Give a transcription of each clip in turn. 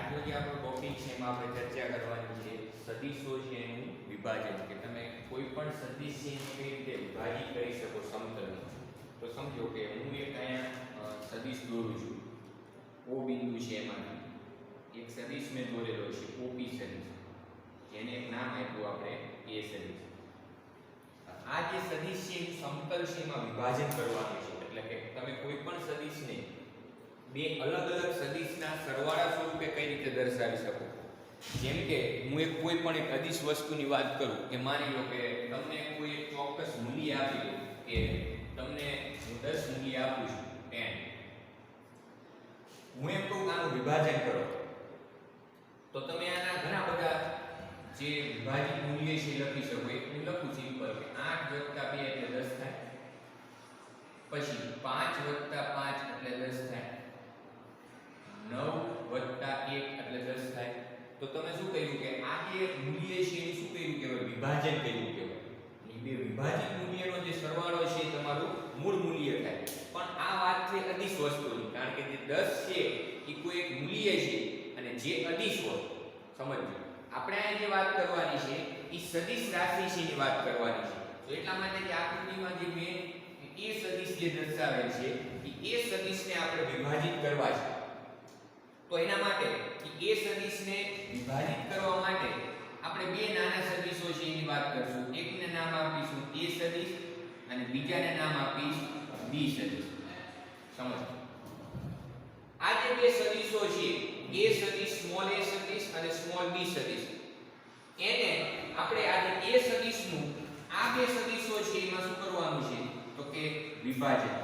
આજનો જે આપણો ટોપિક છે એમાં આપણે ચર્ચા કરવાની છે સદિશો છે એનું વિભાજન, કે તમે કોઈ પણ સદિશ છે એને કઈ રીતે વિભાજિત કરી શકો સમતલમાં. તો સમજો કે હું એક અહીંયા સદિશ દોરું છું. O બિંદુ છે એમાં એક સદિશ મેં દોરેલો છે, OP સદિશ, જેને એક નામ આપ્યું આપણે A સદિશ. આ જે સદિશ છે એ સમતલ છે એમાં વિભાજન કરવાનું છે. એટલે કે તમે કોઈ પણ સદિશને બે અલગ અલગ સદિશના સરવાળા સ્વરૂપે કઈ રીતે દર્શાવી શકો. જેમ કે હું એક કોઈ પણ એક અદિશ વસ્તુની વાત કરું કે માની લો કે તમને કોઈ એક ચોક્કસ મૂલ્ય આપી દઉં કે તમને હું 10 મૂલ્ય આપું છું 10. હું એમ કહું આનું વિભાજન કરો, તો તમે આના ઘણા બધા જે વિભાજિત મૂલ્ય છે લખી શકો. એક હું લખું સિમ્પલ કે 8 + 2 એટલે 10 થાય, પછી 5 + 5 એટલે 10 થાય, 9 + 1 એટલે 10 થાય. તો તમે શું કહ્યું કે આ જે મૂલ્ય છે એનું શું કહ્યું કહેવાય? વિભાજન કહ્યું કહેવાય. એ બે વિભાજિત મૂલ્યનો જે સરવાળો છે એ તમારું મૂળ મૂલ્ય થાય. પણ આ વાત છે અદિશ વસ્તુની, કારણ કે જે 10 છે એ કોઈ એક મૂલ્ય છે અને જે અદિશ હોય, સમજો આપણે અહીંયા જે વાત કરવાની છે એ સદિશ રાશિ છે એની વાત કરવાની છે. તો એટલા માટે જે આકૃતિમાં જે મેં એ સદિશ જે દર્શાવેલ છે એ સદિશને આપણે વિભાજિત કરવા છે. તો એના માટે એ સદિશને વિભાજિત કરવા માટે આપણે બે નાના સદિશો છે એની વાત કરશું. એકને નામ આપીશું A સદિશ અને બીજાને નામ આપીશ B સદિશ. સમજો આ જે બે સદિશો છે A સદિશ, સ્મોલ a સદિશ અને સ્મોલ b સદિશ, એને આપણે આ જે A સદિશનું આ બે સદિશો છે એમાં શું કરવાનું છે? તો કે વિભાજન.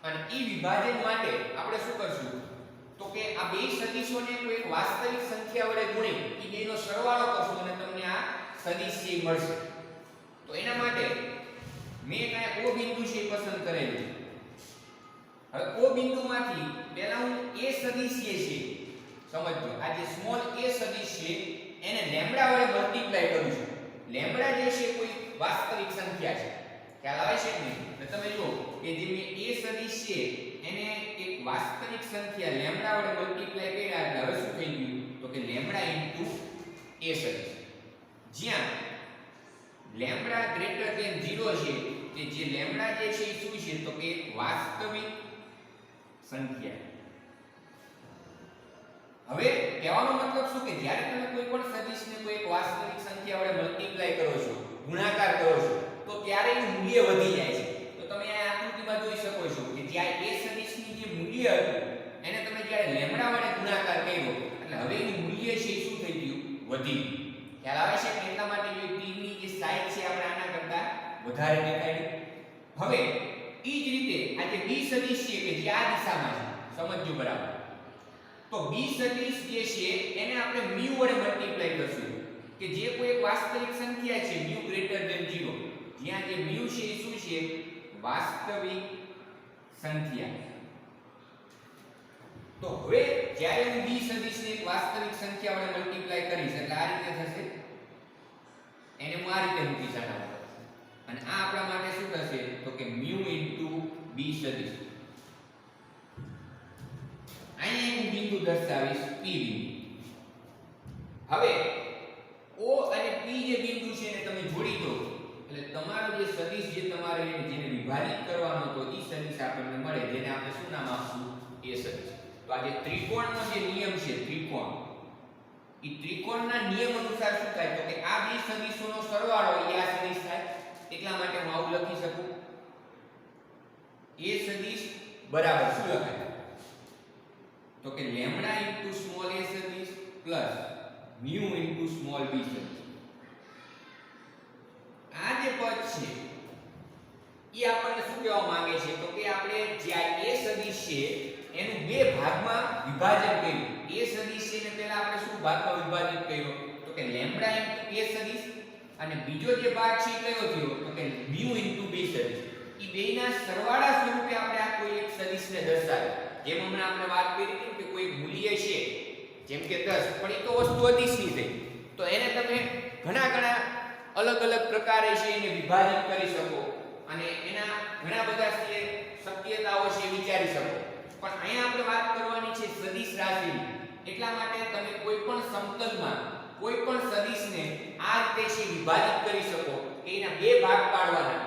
અને એ વિભાજન માટે આપણે શું કરશું? તો કે આ બે સદિશોને કોઈ એક વાસ્તવિક સંખ્યા વડે ગુણી એ બેનો સરવાળો કરશું અને તમને આ સદિશ છે મળશે. તો એના માટે મેં કયા O બિંદુ છે પસંદ કરેલું. હવે O બિંદુમાંથી પહેલા હું A સદિશ છે, સમજો આ જે સ્મોલ a સદિશ છે એને લેમ્બડા વડે મલ્ટીપ્લાય કરું છું. લેમ્બડા જે છે કોઈ વાસ્તવિક સંખ્યા છે, ખ્યાલ આવે છે કે નહીં? તો તમે જુઓ કે જે મેં A સદિશ છે એને એક વાસ્તવિક સંખ્યા લેમ્બડા વડે મલ્ટીપ્લાય કર્યા એટલે હવે શું થઈ ગયું? તો કે લેમ્બડા ઇન્ટુ A સદિશ. જ્યાં લેમ્બડા ગ્રેટર ધેન 0 છે, કે જે લેમ્બડા જે છે એ શું છે? તો કે વાસ્તવિક સંખ્યા. હવે કહેવાનો મતલબ શું કે જ્યારે તમે કોઈ પણ સદિશને કોઈ એક વાસ્તવિક સંખ્યા વડે મલ્ટીપ્લાય કરો છો, ગુણાકાર કરો છો, તો ત્યારે એનું મૂલ્ય વધી જાય છે. તો તમે આ આકૃતિમાં જોઈ શકો છો કે જ્યારે A સદિશની જે મૂલ્ય હતું એને તમે જ્યારે લેમ્બડા વડે ગુણાકાર કર્યો એટલે હવે એનું મૂલ્ય છે શું થઈ ગયું? વધી ગયું. ખ્યાલ આવે છે? એટલા માટે જે t ની જે સાઈઝ છે આપણે આના કરતા વધારે દેખાડી. હવે એ જ રીતે આ જે B સદિશ છે કે જે આ દિશામાં છે, સમજજો બરાબર. તો B સદિશ જે છે એને આપણે μ વડે મલ્ટીપ્લાય કરશું, કે જે કોઈ એક વાસ્તવિક સંખ્યા છે μ ગ્રેટર ધેન 0, જ્યાં જે μ છે એ શું છે? વાસ્તવિક સંખ્યા. તો હવે જ્યારે હું B સદિશને એક વાસ્તવિક સંખ્યા વડે મલ્ટીપ્લાય કરીશ એટલે આ રીતે થશે. એને હું આ રીતે મૂકી શકું અને આ આપણા માટે શું થશે? તો કે μ ઇન્ટુ B સદિશ. અહીંયા હું બિંદુ દર્શાવીશ P બિંદુ. હવે O અને P જે બિંદુ છે એને તમે જોડી દો એટલે તમારો જે સદિશ જે તમારે જેને વિભાજિત કરવાનો હતો એ સદિશ આપણને મળે, જેને આપણે શું નામ આપશું? A સદિશ. તો આ જે ત્રિકોણનો જે નિયમ છે, ત્રિકોણ, એ ત્રિકોણના નિયમ અનુસાર શું થાય? તો કે આ બે સદિશોનો સરવાળો એ આ સદિશ થાય. એટલા માટે હું આવું લખી શકું A સદિશ બરાબર શું લખાય? તો કે લેમ્બડા ઇન્ટુ સ્મોલ a સદિશ plus mu into small b સદિશ. આ જે પદ છે એ આપણને શું કહેવા માંગે છે? તો કે આપણે જે આ a સદિશ છે એનું બે ભાગમાં વિભાજન કર્યું. a સદિશ છે ને પહેલા આપણે શું ભાગમાં વિભાજિત કર્યો? તો કે લેમ્બડા ઇન્ટુ a સદિશ, અને બીજો જે ભાગ છે એ કયો થયો? તો કે મ્યુ ઇન્ટુ b સદિશ. એ બેના સરવાળા સ્વરૂપે આપણે આ કોઈ એક સદિશને દર્શાવ્યો. જેમ હમણાં આપણે વાત કરી હતી કે કોઈ મૂલ્ય છે જેમ કે 10, પણ એ તો વસ્તુ અદિશની થઈ, તો એને તમે ઘણા અલગ અલગ પ્રકારે છે એને વિભાજિત કરી શકો અને એના ઘણા બધા શક્યતાઓ છે વિચારી શકો. પણ અહીંયા આપણે વાત કરવાની છે સદિશ રાશિની. એટલા માટે તમે કોઈ પણ સમતલમાં કોઈ પણ સદિશને આ રીતે છે વિભાજિત કરી શકો કે એના બે ભાગ પાડવાના.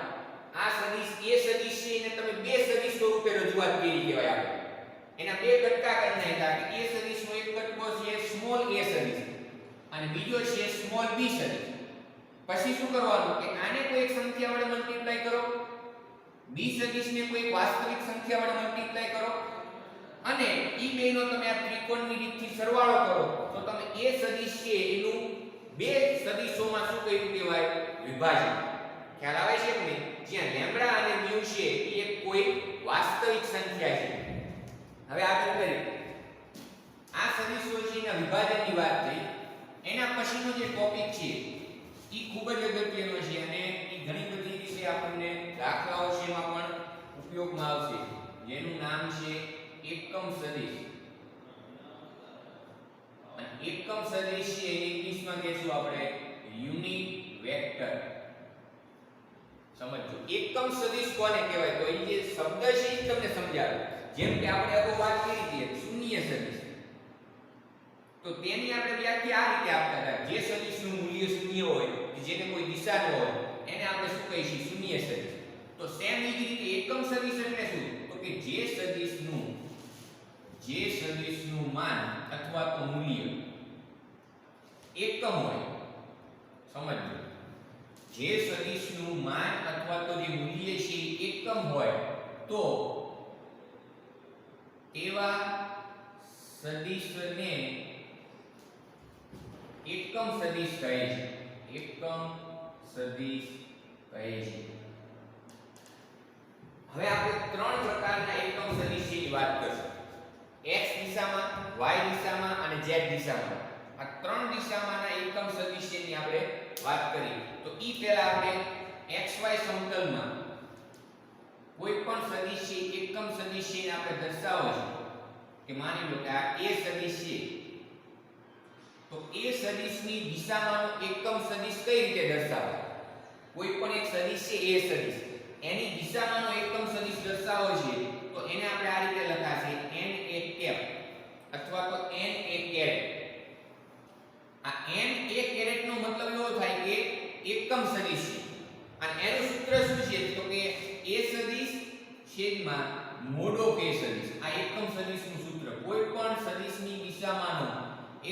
આ સદિશ એ સદિશ છે એને તમે બે સદિશ સ્વરૂપે રજૂઆત કરી કહેવાય. આપણે એના બે ઘટકા કરી નાખ્યા કે એ સદિશનો એક ઘટકો છે સ્મોલ a સદિશ અને બીજો છે સ્મોલ b સદિશ. પછી શું કરવાનું કે આને કોઈ એક સંખ્યા વડે મલ્ટીપ્લાય કરો, b સદિશને કોઈ વાસ્તવિક સંખ્યા વડે મલ્ટીપ્લાય કરો અને ઈ બેનો તમે આ ત્રિકોણની રીતથી સરવાળો કરો તો તમે એ સદિશ છે એનું બે સદિશોમાં શું કર્યું કહેવાય વિભાજન. ખ્યાલ આવે છે કે જ્યાં લેમ્બડા અને મ્યુ છે એ એક કોઈ વાસ્તવિક સંખ્યા છે. હવે આગળ કરીએ. આ સદિશો છે એના વિભાજનની વાત થઈ. એના પછીનો જે ટોપિક છે એ ખૂબ જ અગત્યનો છે અને એ ઘણી બધી રીતે આપણને દાખલાઓ છે એમાં પણ ઉપયોગમાં આવશે, જેનું નામ છે એકમ સદિશ. અને એકમ સદિશ છે એને ઇંગ્લિશમાં કહેશું આપણે યુનિટ વેક્ટર. સમજો એકમ સદિશ કોને કહેવાય તો એ જે શબ્દ છે એ તમને સમજાવે. જેમ કે આપણે અગાઉ વાત કરી હતી શૂન્ય સદિશ, તો તેની આપણે વ્યાખ્યા આ રીતે આપતા હતા. જે સદિશનું મૂલ્ય શૂન્ય હોય, જેને કોઈ દિશા ન હોય, એને આપણે શું કહીશું શૂન્ય સદિશ. તો સેમ એ જ રીતે એકમ સદિશ એટલે શું તો કે જે સદિશનું માન અથવા તો મૂલ્ય એકમ હોય. સમજો, જે સદિશનું માન અથવા તો જે મૂલ્ય છે એકમ હોય તો તેવા સદિશને એકમ સદિશ કહે છે. એકમ સદિશ કહે છે. હવે આપણે ત્રણ પ્રકારના એકમ સદિશની વાત કરીશું. x દિશામાં, y દિશામાં અને z દિશામાં. આ ત્રણ દિશામાંના એકમ સદિશની આપણે વાત કરી. તો ઈ પહેલા આપણે xy સમતલમાં કોઈ પણ સદિશ છે એકમ સદિશ છે આપણે દર્શાવવો છે. કે માની લો કે આ a સદિશ છે તો a સદિશની દિશામાંનો એકમ સદિશ કઈ રીતે દર્શાવાય? કોઈ પણ એક સદિશ છે a સદિશ, એની દિશામાંનો એકમ સદિશ દર્શાવવો છે તો એને આપણે આ રીતે લખાશે n a કેપ અથવા તો n a કેરેટ. આ n a કેરેટ નો મતલબ એવો થાય કે એકમ સદિશ છે અને એનું સૂત્ર શું છે તો કે a સદિશ છેદમાં મોડ ઓફ a સદિશ. આ એકમ સદિશનું સૂત્ર. કોઈ પણ સદિશની દિશામાંનો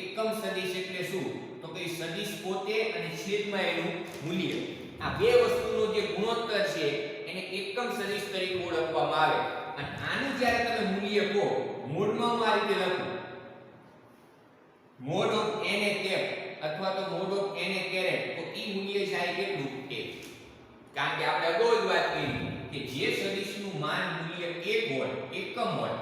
એકમ સદિશ એટલે શું તો કે સદિશ પોતે અને છેદમાં એનું મૂલ્ય. આ બે વસ્તુનો જે ગુણોત્તર છે એને એકમ સદિશ તરીકે ઓળખવામાં આવે. અને આનું જ્યારે તમે મૂલ્ય કહો મોડમાં હું આ રીતે લખું mod of n a cap અથવા તો mod of n a caret, તો ઈ મૂલ્ય થાય કેટલું 1. કારણ કે આપણે અગાઉ જ વાત કરી કે જે સદિશનું માન મૂલ્ય 1 હોય, એકમ હોય,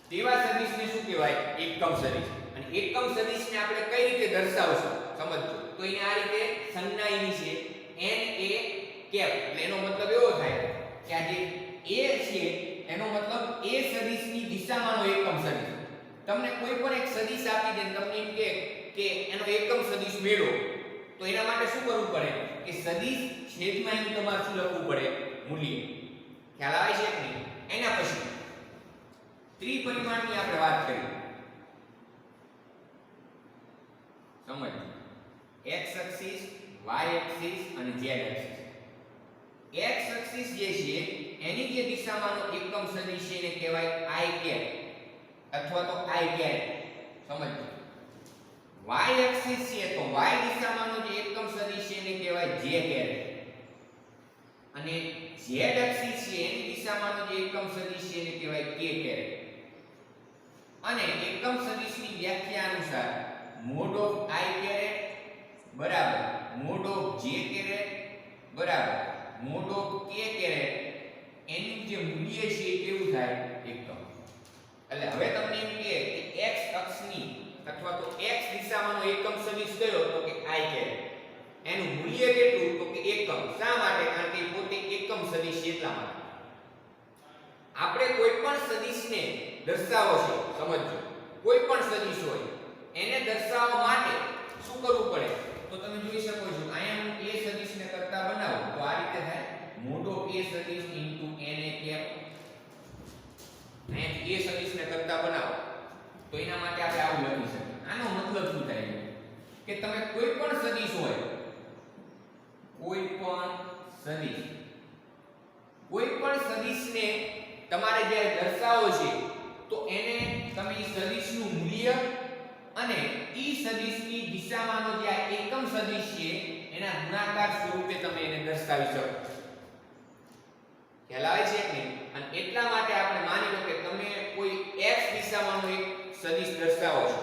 તેવા સદિશને શું કહેવાય એકમ સદિશ. અને એકમ સદિશને આપણે કઈ રીતે દર્શાવશું સમજો તો એને આ રીતે સંજ્ઞાની છે n a કેપ. એટલે એનો મતલબ એવો થાય કે આ જે a છે એનો મતલબ a સદિશની દિશામાંનો એકમ સદિશ. તમને કોઈ પણ એક સદિશ આપી દે તમને એમ કે એનો એકમ સદિશ મેળવો તો એના માટે શું કરવું પડે કે સદિશ છેદમાં એનું તમારે શું લખવું પડે મૂલ્ય. ખ્યાલ આવે છે કે નહીં? એના પછી ત્રિપરિમાણની આપણે વાત કરી. સમજ, x એક્સિસ, y એક્સિસ અને z એક્સિસ. x એક્સિસ જે છે એની જે દિશામાંનો એકમ સદિશ છે એને કહેવાય i કેપ અથવા તો i કેરેટ. સમજો, y એક્સિસ છે તો y દિશામાંનો જે એકમ સદિશ છે એને કહેવાય j કેરેટ અને z એક્સિસ છે એની દિશામાંનો જે એકમ સદિશ છે એને કહેવાય k કેરેટ. અને એકમ સદિશની વ્યાખ્યા અનુસાર મોડ ઓફ i કેરેટ બરાબર મોડ ઓફ j કેરેટ બરાબર મોડ ઓફ k કેરેટ એનું જે મૂલ્ય છે એ કેવું થાય એકમ. એટલે હવે તમને એમ કહે કે x અક્ષની અથવા તો x દિશામાંનો એકમ સદિશ કયો તો કે i કેરેટ. એનું મૂલ્ય કેટલું તો કે એકમ. શા માટે? કારણ કે પોતે એકમ સદિશ છે એટલા માટે. આપણે કોઈ પણ સદિશને દર્શાવો છે સમજો, કોઈ પણ સદિશ હોય એને દર્શાવવા માટે શું કરવું પડે તો તમે જોઈ શકો છો અહીંયા હું a સદિશને કરતા બનાવું તો આ રીતે થાય મોડ ઓફ a સદિશ n a કેપ. અહીંયા a સદિશને કરતા બનાવો તો એના માટે આપણે આવું લખી શકીએ. આનો મતલબ શું થાય કે તમે કોઈ પણ સદિશ હોય, કોઈ પણ સદિશને તમારે જ્યારે દર્શાવો છે તો એને તમે સદિશનું મૂલ્ય અને ઈ સદિશની દિશામાંનો જે આ એકમ સદિશ છે એના ગુણાકાર સ્વરૂપે તમે એને દર્શાવી શકો. ખ્યાલ આવે છે કે અને એટલા માટે આપણે માની લો કે તમે કોઈ x દિશામાંનો એક સદિશ દર્શાવો છો.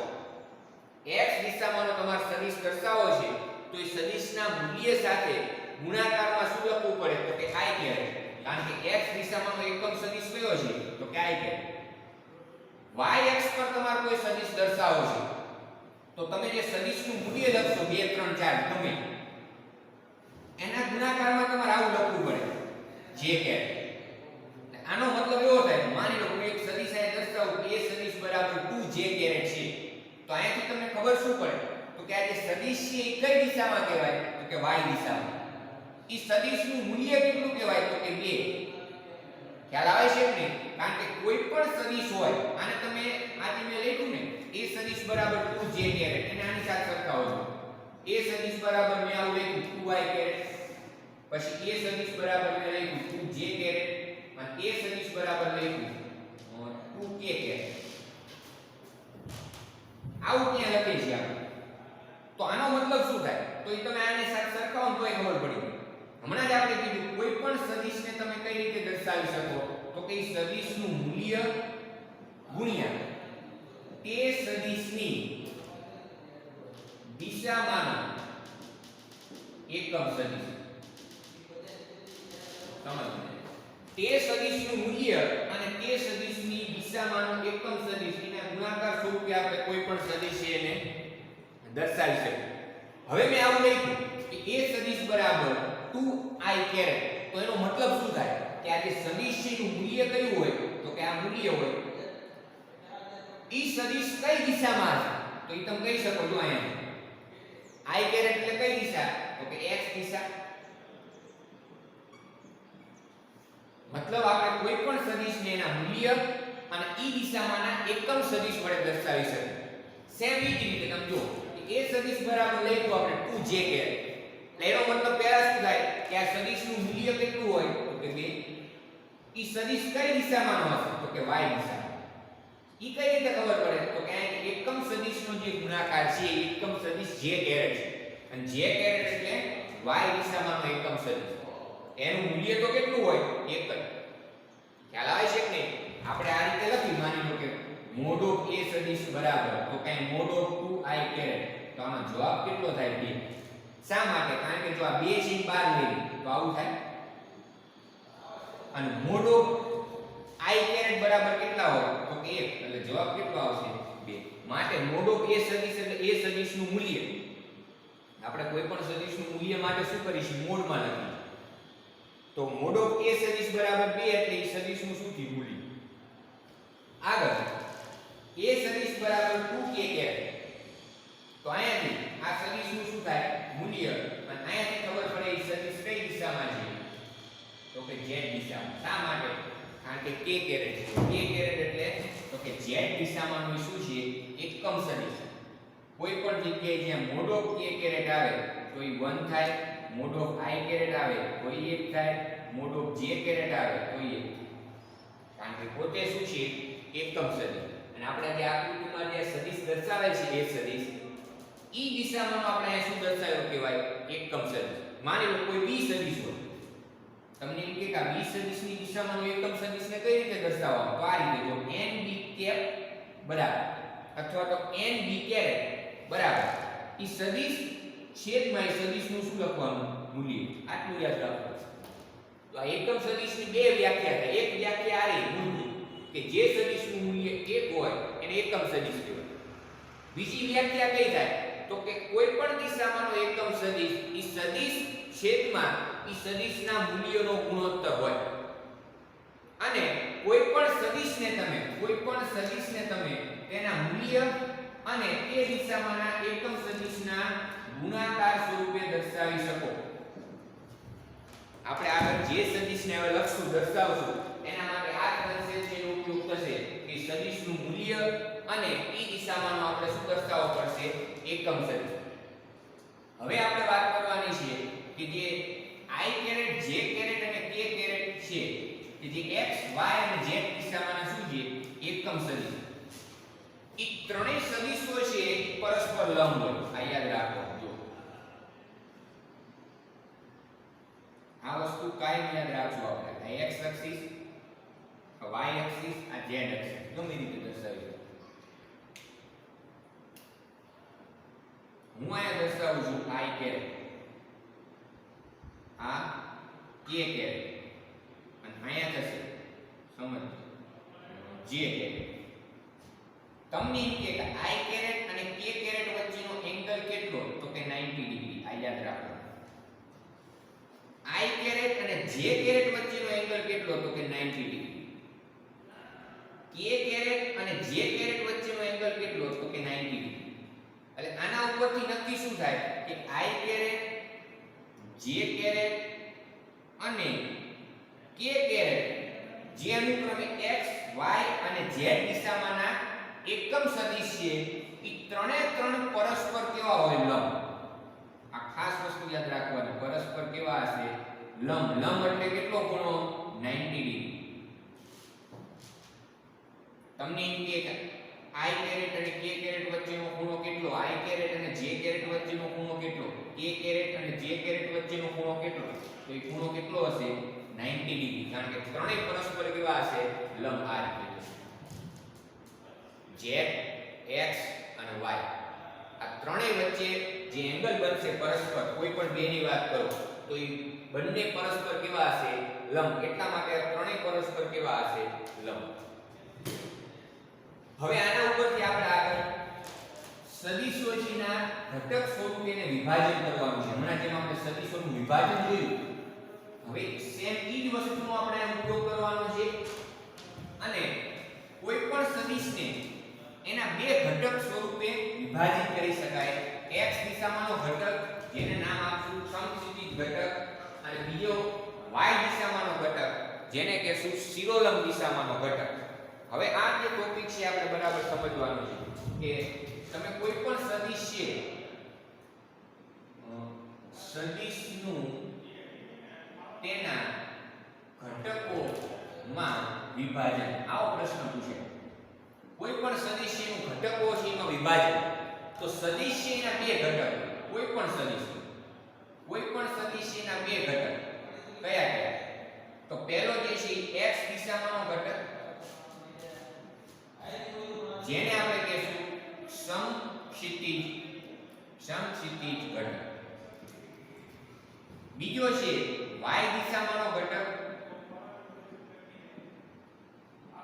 x દિશામાંનો તમારો સદિશ દર્શાવો છે તો એ સદિશના મૂલ્ય સાથે ગુણાકારમાં શું લખવું પડે તો કે i કહેવાય. કારણ કે x દિશામાંનો એકમ સદિશ કયો છે તો કે i કહેવાય. y અક્ષ પર તમારો કોઈ સદિશ દર્શાવો છે તો તમે જે સદિશનું મૂલ્ય લખશો 2 3 4 તમે એના ગુણાકારમાં તમારે આવું લખવું પડે j કહેવાય. આનો મતલબ એવો થાય માની લો કોઈ એક સદિશ આ દર્શાવું a સદિશ બરાબર 2j કેરેટ છે તો અહીંથી તમને ખબર શું પડે તો કે આ જે સદિશ છે એ કઈ દિશામાં કહેવાય તો કે y દિશામાં. ઈ સદિશનું મૂલ્ય કેટલું કહેવાય તો કે 2. ખ્યાલ આવે છે કે કારણ કે કોઈ પણ સદિશ હોય આને તમે આજે મેં લખ્યું ને a સદિશ બરાબર 2j કેરેટ એને આની સાથે સરખાવો. a સદિશ બરાબર મેં આવું લખ્યું 2y કેરેટ, પછી a સદિશ બરાબર મેં લખ્યું 2j કેરેટ અને a સદિશ બરાબર લખ્યું 2k કેરેટ. આવું ક્યાં લખે છે આપણે તો આનો મતલબ શું થાય તો એ તમે આને સાથે સરખાવો તો ખબર પડી. હમણાં જ આપણે કીધું કોઈ પણ સદિશને તમે કઈ રીતે દર્શાવી શકો તો કે સદિશનું મૂલ્ય ગુણ્યા તે સદિશની દિશામાંનો એકમ સદિશ. સમજ તે સદિશનું મૂલ્ય અને તે સદિશની દિશામાંનો એકમ સદિશ એના ગુણાકાર સ્વરૂપે આપણે કોઈ પણ સદિશ એને દર્શાવી શકીએ. હવે મેં આવું લખ્યું કે a સદિશ બરાબર 2i કેરેટ તો એનો મતલબ શું થાય કે આ જે સદિશ છે એનું મૂલ્ય કયું હોય તો કે આ મૂલ્ય હોય ઈ સદિશ કઈ દિશામાં છે તો ઈ તમે કહી શકો જો અહીંયા i કેરેટ એટલે કઈ દિશા તો કે x દિશા. મતલબ આપણે કોઈ પણ સદિશને એના મૂલ્ય અને ઈ દિશામાંના એકમ સદિશ વડે દર્શાવી શકીએ. સેમ એ જ રીતે તમે જો કે a સદિશ બરાબર લખ્યું આપણે 2j કેરેટ એનો મતલબ પહેલા શું થાય કે આ સદિશનું મૂલ્ય કેટલું હોય તો કે 2. ઈ સદિશ કઈ દિશામાંનો હશે તો કે y દિશામાં. ઈ કઈ રીતે ખબર પડે તો કે આ એકમ સદિશનો જે ગુણાકાર છે એ એકમ સદિશ j કેરેટ છે અને j કેરેટ એટલે y દિશામાંનો એકમ સદિશ. એનું મૂલ્ય તો કેટલું હોય 1 જ. ખ્યાલ આવે છે કે નહીં? આપણે આ રીતે લખી માની લો કે મોડ ઓફ a સદિશ બરાબર તો કઈ મોડ ઓફ 2i કેરેટ તો આનો જવાબ કેટલો થાય 2. શા માટે? કારણ કે જો આ 2 છે 12 લેવી તો આવું થાય. અને મોડ ઓફ i કેરેટ બરાબર કેટલા હોય તો કે 1 એટલે જવાબ કેટલો આવશે 2. માટે મોડ ઓફ a સદિશ એટલે a સદિશનું મૂલ્ય આપણે કોઈ પણ સદિશનું મૂલ્ય માટે શું કરીશું મોડમાં લખીએ તો મોડ ઓફ a સદિશ બરાબર 2 એટલે એ સદિશનું શું થયું મૂલ્ય. આગળ a સદિશ બરાબર 2k કેરેટ તો અહીંયાથી આ સદિશનું શું થાય મૂલ્ય અને અહીંયાથી ખબર પડે એ સદિશ કઈ દિશામાં છે તો કે z દિશામાં. શા માટે? કારણ કે k કેરેટ છે. k કેરેટ એટલે તો કે z દિશામાંનું શું છે એકમ સદિશ. કોઈ પણ જગ્યાએ જ્યાં મોડ ઓફ k કેરેટ આવે તો એ 1 થાય, મોડ ઓફ i કેરેટ આવે તો એ 1 થાય, મોડ ઓફ j કેરેટ આવે તો એ 1. કારણ કે પોતે શું છે એકમ સદિશ. અને આપણે જે આકૃતિમાં જે સદિશ દર્શાવે છે એ સદિશ ઈ દિશામાં આપણે અહીં શું દર્શાવ્યો કહેવાય એકમ સદિશ. માની લો કોઈ b સદિશ હોય તમને એમ કે આ b સદિશની દિશામાંનો એકમ સદિશને કઈ રીતે દર્શાવવાનો તો આ રીતે જો nb કેપ બરાબર અથવા તો nb કેરેટ બરાબર ઈ સદિશ છેદમાં ઈ સદિશનું શું લખવાનું મૂલ્ય આટલું યાદ રાખવાનું. તો આ એકમ સદિશની બે વ્યાખ્યા થાય. એક વ્યાખ્યા આ રહી મૂળભૂત કે જે સદિશનું મૂલ્ય 1 હોય એને એકમ સદિશ કહેવાય. બીજી વ્યાખ્યા કઈ થાય તો કે કોઈ પણ દિશામાંનો એકમ સદિશ ઈ સદિશ છેદમાં ઈ સદિશના મૂલ્યનો ગુણોત્તર હોય. અને કોઈ પણ સદિશને તમે તેના મૂલ્ય અને તે દિશામાંના એકમ સદિશના ગુણાકાર સ્વરૂપે દર્શાવી શકો. આપણે આગળ જે સદિશને હવે લખશું દર્શાવશું એના માટે આ કન્સેપ્ટનો ઉપયોગ થશે કે સદિશનું મૂલ્ય અને ઈ દિશામાંનો આપણે શું દર્શાવવો પડશે? એકમ સદિશ. હવે આપણે વાત કરવાની છે કે જે i કેરેટ j કેરેટ અને k કેરેટ છે કે જે x y અને z દિશામાંના શું છે? એકમ સદિશ. એ ત્રણેય સદિશો છે પરસ્પર લંબ હોય. આ યાદ રાખો. જો આ વસ્તુ કાયમ યાદ રાખજો આપણે. આ x એક્સિસ, આ y એક્સિસ, આ z એક્સિસ ગમે રીતે દર્શાવી. હું અહીંયા દર્શાવું છું i કેરેટ, આ k કેરેટ, અને અહીંયા થશે સમજ j કેરેટ. તમને એમ કે i કેરેટ અને k કેરેટ વચ્ચેનો એંગલ કેટલો? તો કે 90 ડિગ્રી. આ યાદ રાખો. i કેરેટ અને j કેરેટ વચ્ચેનો એંગલ કેટલો? તો કે 90 ડિગ્રી. k કેરેટ અને j કેરેટ વચ્ચેનો એંગલ કેટલો? તો કે 90 ડિગ્રી. એટલે આના ઉપરથી નક્કી શું થાય કે i કેરેટ, j કેરેટ અને k કેરેટ જે અનુક્રમે x, y અને z દિશામાંના એકમ સદિશ છે એ ત્રણે ત્રણ પરસ્પર કેવા હોય? લંબ. આ ખાસ વસ્તુ યાદ રાખવાની. પરસ્પર કેવા હશે? લંબ. લંબ એટલે કેટલો ખૂણો? 90 ડિગ્રી. તમને એમ કે i કેરેટ અને k કેરેટ વચ્ચેનો ખૂણો કેટલો? i કેરેટ અને j કેરેટ વચ્ચેનો ખૂણો કેટલો? k કેરેટ અને j કેરેટ વચ્ચેનો ખૂણો કેટલો? તો એ ખૂણો કેટલો હશે? 90 ડિગ્રી. કારણ કે ત્રણેય પરસ્પર કેવા હશે? લંબ. આ રીતે z, x અને y આ ત્રણેય વચ્ચે જે એંગલ બનશે પરસ્પર, કોઈ પણ બે ની વાત કરો તો એ બંને પરસ્પર કેવા હશે? લંબ. એટલા માટે ત્રણેય પરસ્પર કેવા હશે? લંબ. હવે આના ઉપરથી આપણે આગળ સદિશોના ઘટક સ્વરૂપે એને વિભાજન કરવાનું છે. હમણાં જેમ આપણે સદિશોનું વિભાજન જોયું, હવે સેમ ઈ જ વસ્તુનો આપણે ઉપયોગ કરવાનો છે. અને કોઈ પણ સદિશને એના બે ઘટક સ્વરૂપે વિભાજિત કરી શકાય. x દિશામાંનો ઘટક જેને નામ આપશું સમક્ષિતિજ ઘટક, અને બીજો y દિશામાંનો ઘટક જેને કહેશું શિરોલંબ દિશામાંનો ઘટક. હવે આ જે ટોપિક છે આપણે બરાબર સમજવાનો છે કે તમે કોઈ પણ સદિશ છે, સદિશનું તેના ઘટકોમાં વિભાજન, આવો પ્રશ્ન પૂછે. કોઈ પણ સદિશનું ઘટકો છે એમાં વિભાજન, તો સદિશ છે એના બે ઘટક. કોઈ પણ સદિશના બે ઘટક કયા કયા? તો પહેલો જે છે x દિશામાંનો ઘટક જેને આપણે કહેશું સમક્ષિતિજ ઘટક. બીજો છે y દિશામાંનો ઘટક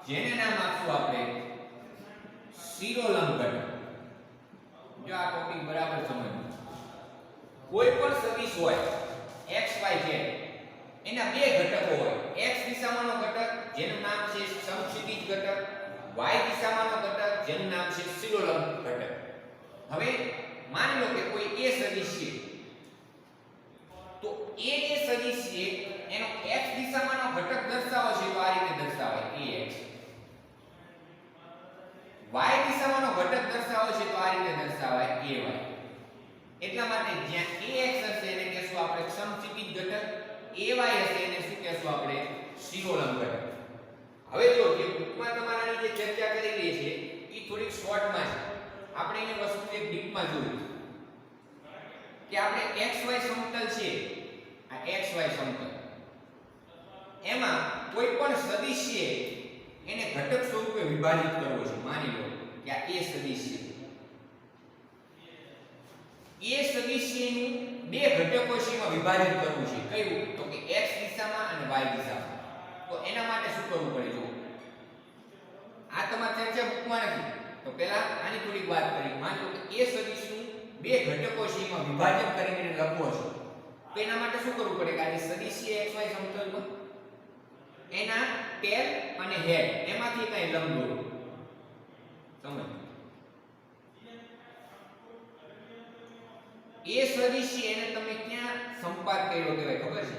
જેને નામ આપશું આપણે શિરોલંબ ઘટક. જો આ ટોપિક બરાબર સમજો. કોઈ પણ સદિશ હોય x y z, એના બે ઘટકો હોય. x દિશામાંનો ઘટક જેનું નામ છે સમક્ષિતિજ ઘટક, y દિશામાંનો ઘટક જેનું નામ છે શિરોલંબ ઘટક. હવે માની લો કે કોઈ a સદિશ છે, તો a જે સદિશ છે એનો x દિશામાંનો ઘટક દર્શાવો છે તો આ રીતે દર્શાવાય ax. y દિશામાંનો ઘટક દર્શાવો છે તો આ રીતે દર્શાવાય ay. એટલા માટે જ્યાં ax હશે એને કહેશું આપણે સમક્ષિતિજ ઘટક, ay હશે એને શું કહેશું આપણે? શિરોલંબ ઘટક. હવે જો જે બુકમાં તમારાની જે ચર્ચા કરેલી છે એ થોડીક શોર્ટમાં છે. આપણે એની વસ્તુ એક ડીપમાં જોયું કે આપણે xy સમતલ છે, આ xy સમતલ, એમાં કોઈ પણ સદિશ છે એને ઘટક સ્વરૂપે વિભાજિત કરવો છે. માની લો કે આ a સદિશ છે. a સદિશ છે એનું બે ઘટકો છે એમાં વિભાજિત કરવું છે. કયું? તો કે x દિશામાં અને y દિશામાં. તો એના માટે શું કરવું પડે? જો આ તમારી ચર્ચા બુકમાં નથી, તો પહેલા આની થોડીક વાત કરી. માની લો કે a સદિશનું બે ઘટકો છે એમાં વિભાજન કરીને લખવો છે. તો એના માટે શું કરવું પડે? કે આ જે સદિશ છે xy સમતલમાં એના ટેલ અને હેડ એમાંથી કઈ લંબ દોરો. સમજ? a સદિશ છે એને તમે ક્યાં સંપાત કર્યો કહેવાય ખબર છે?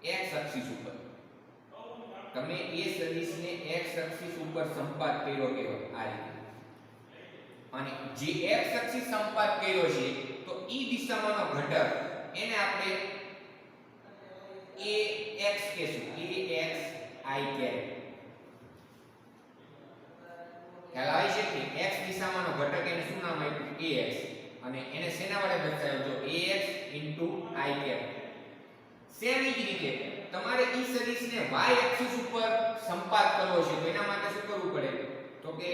x અક્ષિસ ઉપર. તમે a સદિશને x અક્ષિસ ઉપર સંપાત કર્યો કહેવાય આ રીતે. અને જે x અક્ષી સંપાત કર્યો છે તો ઈ દિશામાંનો ઘટક એને આપણે ax કહેશું, ax I કેરેટ. ખ્યાલ આવે છે કે x દિશામાંનો ઘટક એને શું નામ આપ્યું? ax. અને એને શેના વડે દર્શાવ્યો? જો ax I કેરેટ. સેમ જ રીતે તમારે ઈ સદિશને y એક્સિસ ઉપર સંપાત કરવો છે તો એના માટે શું કરવું પડે? તો કે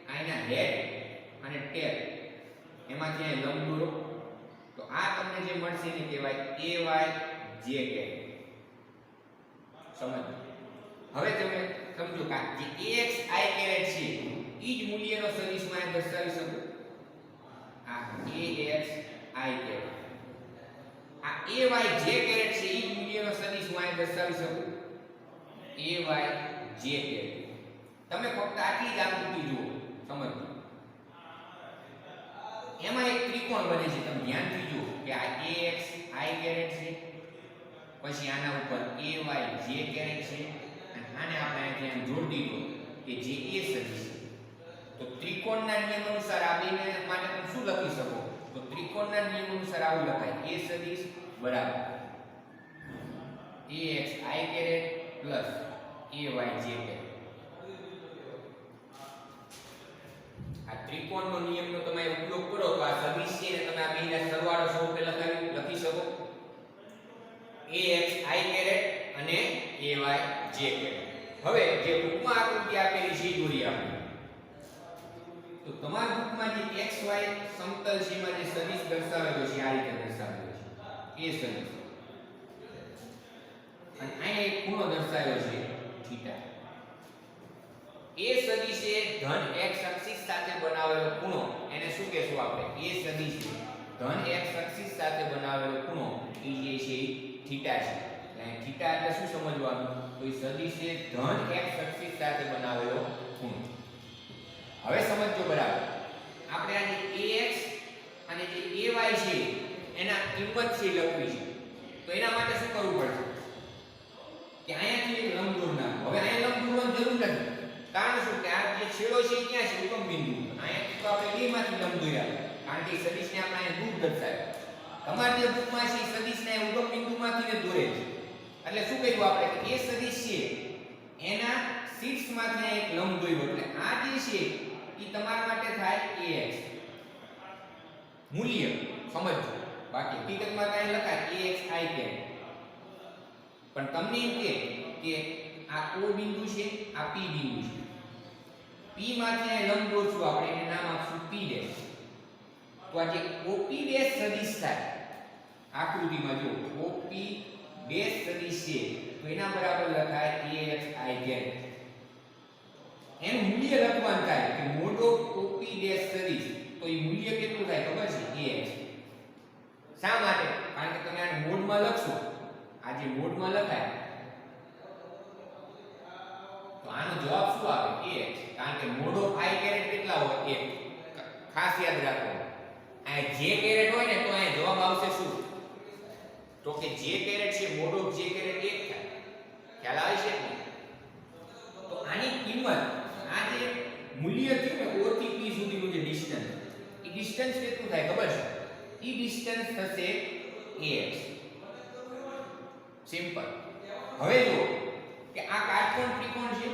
આના હેડ અને ટેલ એમાંથી અહીં લંબ દોરો તો આ તમને જે મળશે એને કહેવાય ay j કેરેટ. સમજો. હવે તમે સમજો કે જે ax I કેરેટ છે ઈ જ મૂલ્યનો સદિશમાં અહીં દર્શાવી શકો. આ ax I કેરેટ. આ ay j કેરેટ છે ઈ જ મૂલ્યનો સદિશ હું અહીં દર્શાવી શકું. ay j caret. તમે ફક્ત આટલી જ આકૃતિ જુઓ, સમજો. એમાં એક ત્રિકોણ બને છે, તમે ધ્યાનથી જુઓ કે આ ax I કેરેટ છે, પછી આના ઉપર ay j કેરેટ છે અને આને આપણે અહીંથી આમ જોડી દીધો કે જે a સદિશ છે. તો ત્રિકોણના નિયમ અનુસાર આ બેને માટે તમે શું લખી શકો? તો ત્રિકોણના નિયમ અનુસાર આવું લખાય a સદિશ બરાબર ax I caret plus ay j caret. આ ત્રિકોણનો નિયમનો તમે ઉપયોગ કરો તો આ સદિશ છે ને તમે આ બેના સરવાળો સ્વરૂપે લખી શકો ax I કેરેટ અને ay j કેરેટ. હવે જે બુકમાં આકૃતિ આપેલી છે દોરી આપણે. તો તમારા બુકમાં જે xy સમતલ સીમા જે સદિશ દર્શાવેલો છે આ રીતે દર્શાવેલો છે a સદિશ. અને અહીં એક ખૂણો દર્શાવ્યો છે થીટા. a સદિશ એ ધન x અક્ષિસ સાથે બનાવેલો ખૂણો એને શું કહેશું આપણે? a સદિશ ધન x અક્ષિસ સાથે બનાવેલો ખૂણો એ જે છે થીટા છે. અહીં થીટા એટલે શું સમજવાનું? તો એ સદિશ એ ધન x અક્ષિસ સાથે બનાવેલો ખૂણો. હવે સમજો બરાબર. આપણે આ જે ax અને જે ay છે એના કિંમત છે લખવી છે. તો એના માટે શું કરવું પડશે? કે અહીંયાથી એક લંબ દોર નાખો. હવે અહીંયા લંબ દોરવાની જરૂર નથી. કારણ શું કે આ જે છેડો છે ક્યાં છે? ઉગમ બિંદુ. અહીંયાથી તો આપણે બેમાંથી લંબ દોર્યા કારણ કે સદિશને આપણે અહીંયા દૂર દર્શાવ્યો. તમારી જે બુકમાં છે સદિશને ઉગમ બિંદુમાંથી ને દોરે છે. એટલે શું કર્યું આપણે કે એ સદિશ છે એના શીર્ષમાંથી એક લંબ દોર્યો. એટલે આ જે છે ઈ તમારા માટે થાય ax મૂલ્ય. સમજો. બાકી હકીકતમાં કાંઈ લખાય ax I કેરેટ. પણ તમને એમ કે આ O બિંદુ છે, આ P બિંદુ છે. P માંથી આ લંબ દોરશું આપણે, એને નામ આપશું P ડેશ. તો આ જે OP ડેશ સદિશ થાય આકૃતિમાં જો OP ડેશ સદિશ છે તો એના બરાબર લખાય ax I કેરેટ. એનું મૂલ્ય લખવાનું થાય કે મોડ ઓફ OP ડેશ સદિશ. તો એ મૂલ્ય કેટલું થાય ખબર છે? ax. શા માટે? કારણ કે તમે આને મોડમાં લખશો, આ જે મોડમાં લખાય તો આનો જવાબ શું આવે? ax. કારણ કે મોડ ઓફ I કેરેટ કેટલા હોય? 1. ખાસ યાદ રાખો. આ j કેરેટ હોય ને તો આ જવાબ આવશે શું? તો કે j કેરેટ છે મોડ ઓફ j કેરેટ 1 થાય. ખ્યાલ આવે છે ને? તો આની કિંમત આ જે મૂલ્ય છે ને O થી P સુધીનું જે ડિસ્ટન્સ, એ ડિસ્ટન્સ કેટલું થાય ખબર છે? ઈ ડિસ્ટન્સ થશે ax. સિમ્પલ. હવે જો કે આ કાટકોણ ત્રિકોણ છે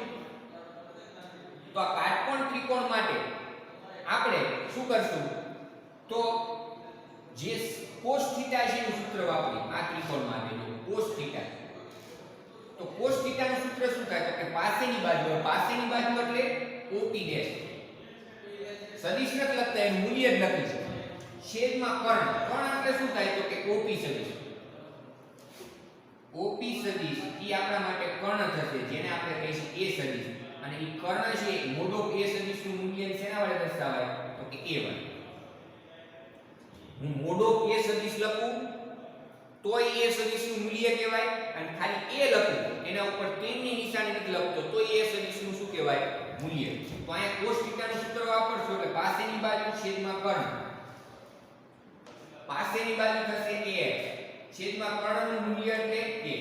તો આ કાટકોણ ત્રિકોણ માટે આપણે શું કરશું? તો જે cos થીટા છે એનું સૂત્ર વાપરી આ ત્રિકોણ માટે. જો cos થીટા, તો cos થીટા નું સૂત્ર શું થાય? તો કે પાસેની બાજુ એટલે OP ડેશ. સદિશ નથી લખતા, એનું મૂલ્ય જ લખી છે. છેદમાં કર્ણ. કર્ણ એટલે શું થાય? તો કે OP સદિશ. OP સદિશ ઈ આપણા માટે કર્ણ થશે જેને આપણે કહીશું a સદિશ. અને ઈ કર્ણ છે મોડ ઓફ a સદિશનું મૂલ્ય શેના વડે દર્શાવાય? તો કે a વડે. હું મોડ ઓફ a સદિશ લખું તોય a સદિશનું મૂલ્ય કહેવાય, અને ખાલી a લખું એના ઉપર તેની નિશાની નથી લખતો તોય a સદિશનું શું કહેવાય? મૂલ્ય. તો અહીંયા cos θ નું સૂત્ર વાપરશો એટલે પાસેની બાજુ છેદમાં કર્ણ. પાસેની બાજુ થશે ax છેદમાં કર્ણનું મૂલ્ય એટલે a.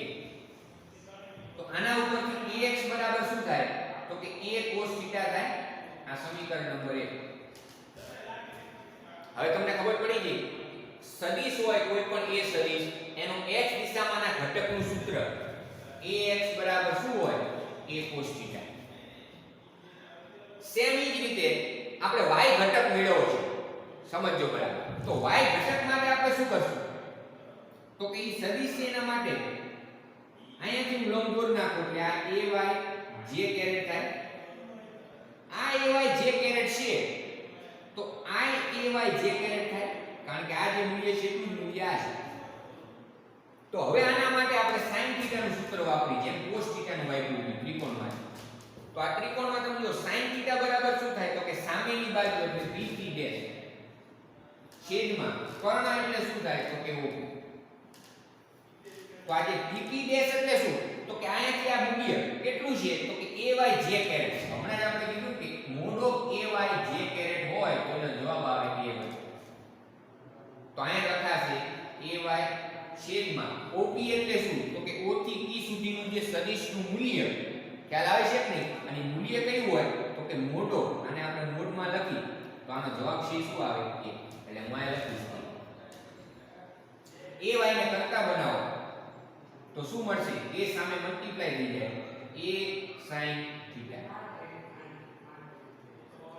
તો આના ઉપરથી ax બરાબર શું થાય? તો કે a cos θ થાય. આ સમીકરણ નંબર 1. હવે તમને ખબર પડી ગઈ સદિશ હોય કોઈ પણ એ સદિશ એનો x દિશામાંના ઘટકનું સૂત્ર ax બરાબર શું હોય a cos θ. સેમ જ રીતે આપણે y ઘટક મેળવવો છે સમજો બરાબર. તો y ઘટક માટે આપણે શું કરશું તો કે ઈ સદિશ છે એના માટે અહીંયાથી હું લંબ દોરી નાખું કે આ ay j કેરેટ થાય. આ ay j કેરેટ છે તો આ ay j કેરેટ થાય કારણ કે આ જે મૂલ્ય છે એટલું મૂલ્ય આ છે. તો હવે આના માટે આપણે sin θ નું સૂત્ર વાપરી જેમ cos θ નું વાપર્યું ત્રિકોણમાં. તો આ ત્રિકોણમાં તમે જો sin θ બરાબર શું થાય તો કે સામેની બાજુ એટલે bp ડેશ છેદમાં કર્ણ એટલે શું થાય તો કે OP. તો આ જે bp ડેશ એટલે શું તો કે અહીંયાથી આ મૂલ્ય કેટલું છે તો કે ay j કેરેટ. હમણાં જ આપણે કીધું કે mod of ay j caret હોય તો એનો જવાબ આવે ay. તો અહીંયા લખાશે ay છેદમાં OP એટલે શું તો કે O થી P સુધીનું જે સદિશનું મૂલ્ય ખ્યાલ આવે છે કે નહીં અને મૂલ્ય કયું હોય તો કે મોટો અને આપણે મોડમાં લખી તો આનો જવાબ છે શું આવે a. એટલે હું આ લખીશ ay ને કરતા બનાવો તો શું મળશે a સામે મલ્ટીપ્લાય થઈ જાય a sin θ.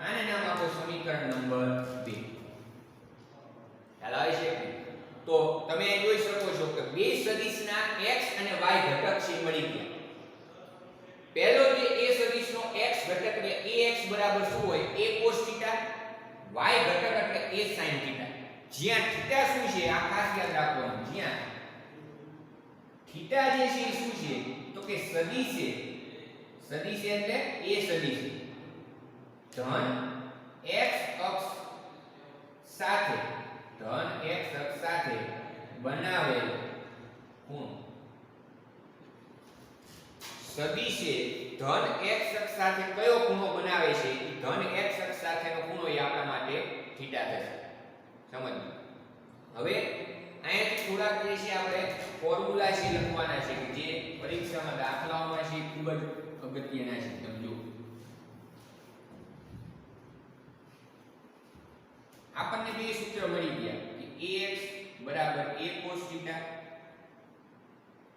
આને નામ આપો સમીકરણ નંબર 2. ખ્યાલ આવે છે તો તમે જોઈ શકો છો કે બે સદિશના x અને y ઘટક છે મળી ગયા. પહેલો જે a સદિશનો x ઘટક એટલે ax બરાબર શું હોય a cos θ, y ઘટક એટલે a sin θ. જ્યાં θ શું છે આ ખાસ યાદ રાખવાનું. જ્યાં θ જે છે એ શું છે તો કે સદિશ છે. સદિશ એટલે a સદિશ ધન x અક્ષ સાથે બનાવેલ ખૂણો. સદિશે ધન x અક્ષ સાથે કયો ખૂણો બનાવે છે એ ધન x અક્ષ સાથેનો ખૂણો એ આપણા માટે થીટા થશે. સમજો. હવે અહીંયાથી થોડાક જે છે આપણે ફોર્મ્યુલા છે લખવાના છે કે જે પરીક્ષામાં દાખલાઓમાં છે ખૂબ જ અગત્યના છે. સમજો આપણને બે સૂત્ર મળી ગયા કે ax બરાબર a cos θ,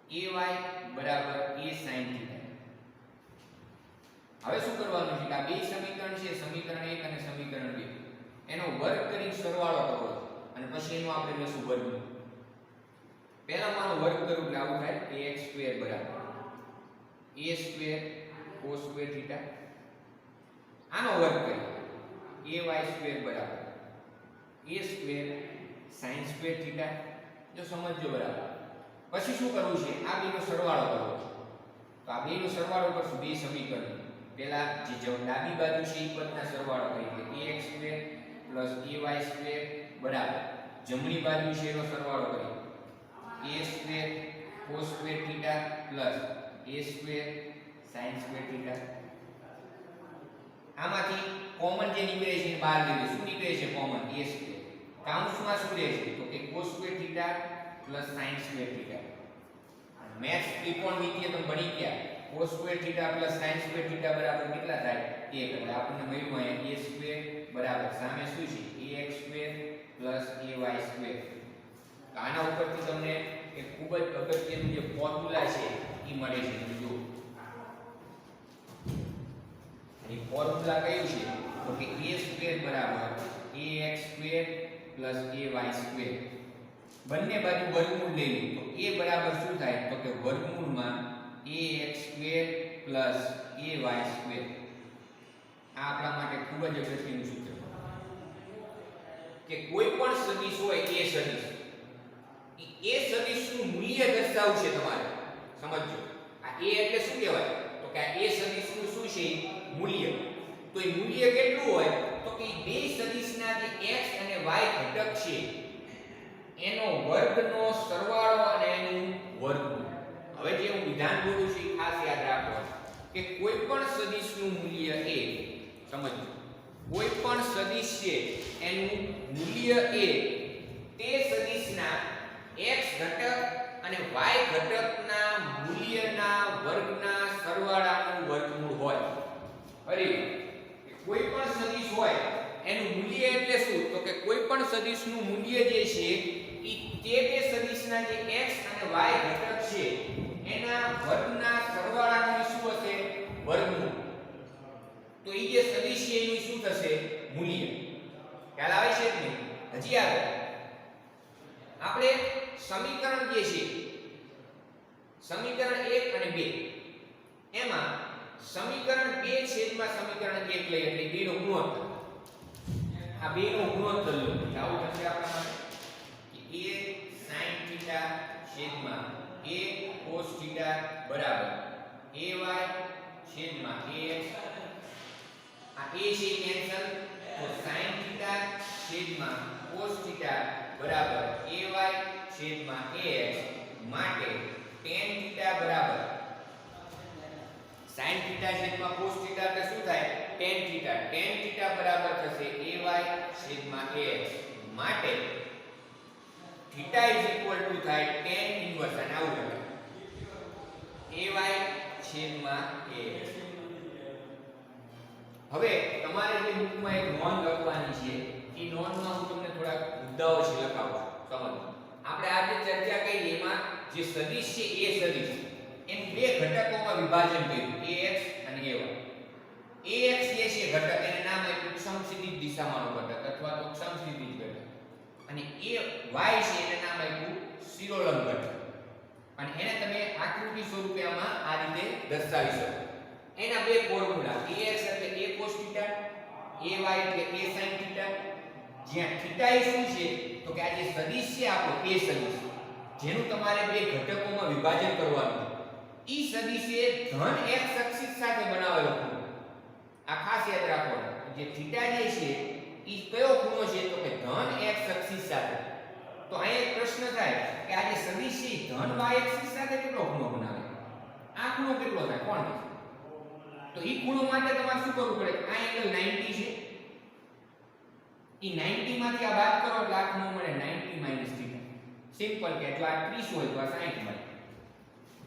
ay બરાબર a sin θ. હવે શું કરવાનું છે કે આ બે સમીકરણ છે સમીકરણ 1 અને સમીકરણ 2 એનો વર્ગ કરીને સરવાળો કરવો અને પછી એનો આપણે લેશું વર્ગમૂળ. પહેલા માનો વર્ગ કરું એટલે આવું થાય ax² બરાબર a² cos² θ. આનો વર્ગ કરીએ ay² બરાબર a² sin² θ. જો સમજો બરાબર. પછી શું કરવું છે આ બેનો સરવાળો કરવો છે. તો આ બેનો સરવાળો કરશું બે સમીકરણ. પહેલા જે ડાબી બાજુ છે એ પદના સરવાળો કરીએ ax² ay² બરાબર જમણી બાજુ છે એનો સરવાળો કરીએ a² cos² θ a² sin² θ. આમાંથી કોમન જે નીકળે છે એ બહાર લીધું. શું નીકળે છે કોમન a². કાઉન્સમાં શું રહે છે તો કે cos² θ sin² θ. મેથ્સ ત્રિકોણમિતિય તમે ભણી ગયા cos² θ sin² θ બરાબર કેટલા થાય 1. એટલે આપણને મળ્યું અહીંયા a² બરાબર સામે શું છે ax² ay². આના ઉપરથી તમને એક ખૂબ જ અગત્યનું જે ફોર્મ્યુલા છે એ મળે છે. જો એ ફોર્મ્યુલા કયું છે તો કે a² બરાબર ax² ay². બંને બાજુ વર્ગમૂળ લઈ લો તો a બરાબર શું થાય તો કે વર્ગમૂળમાં ax² ay². આ આપણા માટે ખૂબ જ અગત્યનું સૂત્ર કે કોઈ પણ સદિશ હોય a સદિશ એ સદિશનું મૂલ્ય દર્શાવવું છે તમારે. સમજો આ a એટલે શું કહેવાય તો કે આ a સદિશનું શું છે મૂલ્ય. તો એ મૂલ્ય કેટલું હોય તો કે બે સદિશના જે x અને y ઘટક છે એનો વર્ગનો સરવાળો અને એનું વર્ગમૂળ. હવે જે હું વિધાન બોલું છું એ ખાસ યાદ રાખો કે કોઈ પણ સદિશનું મૂલ્ય a. સમજો કોઈ પણ સદિશ છે એનું મૂલ્ય a તે સદિશના x ઘટક અને y ઘટકના મૂલ્યના વર્ગના સરવાળાનું વર્ગમૂળ હોય. અરે કોઈ પણ સદિશ હોય એનું મૂલ્ય એટલે શું તો કે કોઈ પણ પણ સદિશનું મૂલ્ય જે છે ઈ તે બે સદિશના જે x અને y ઘટક છે એના વર્ગના સરવાળાનું શું હશે વર્ગમૂળ તો ઈ જે સદિશ છે એનું શું થશે મૂલ્ય ખ્યાલ આવે છે કે નહીં હજી આગળ આપણે સમીકરણ જે છે સમીકરણ 1 અને 2 એમાં સમીકરણ 2 છેદમાં સમીકરણ 1 લઈએ એટલે 2 નો ગુણોત્તર આ 2 નો ગુણોત્તર લો આવું થશે આપણા માટે કે a sin θ છેદમાં a cos θ બરાબર ay છેદમાં ax આ a છે કેન્સલ તો sin θ છેદમાં cos θ બરાબર ay છેદમાં ax માટે tan θ બરાબર sin θ છેદમાં cos θ એટલે શું થાય tan θ બરાબર થશે ay છેદમાં ax માટે θ થાય tan ઇન્વર્સ અને આવું લખાય ay છેદમાં ax હવે તમારે જે બુકમાં એક નોંધ લખવાની છે એ નોંધમાં હું તમને થોડા મુદ્દાઓ છે લખાવું સમજો આપણે આજે ચર્ચા કરી એમાં જે સદિશ છે એ સદિશ એમ બે ઘટકોમાં વિભાજન કર્યું ax અને ay ax જે છે ઘટક એને નામ આપ્યું સમક્ષિતિજ દિશામાંનો ઘટક અથવા તો સમક્ષિતિજ ઘટક અને ay છે એને નામ આપ્યું શિરોલંબ ઘટક અને એને તમે આકૃતિ સ્વરૂપે આમાં આ રીતે દર્શાવી શકો એના બે ફોર્મ્યુલા ax એટલે a cos θ ay એટલે a sin θ જ્યાં θ એ શું છે તો કે આ જે સદિશ છે આપણો a સદિશ જેનું તમારે બે ઘટકોમાં વિભાજન કરવાનું ઈ સદિશ એ ધન x અક્ષ સાથે બનાવેલો ખૂણો આ ખાસ યાદ રાખવાનું જે θ જે છે ઈ કયો ખૂણો છે તો કે ધન x અક્ષ સાથે તો અહીં એક પ્રશ્ન થાય કે આ જે સદિશ છે ધન y અક્ષ સાથે કેટલો ખૂણો બનાવે આ ખૂણો કેટલો થાય કોણ કહે તો ઈ ખૂણો માટે તમારે શું કરવું પડે આ એંગલ 90 છે ઈ 90 માંથી આ બાદ કરો એટલે આ ખૂણો મળે 90 θ સિમ્પલ કે જો આ 30 હોય તો આ 60 મળે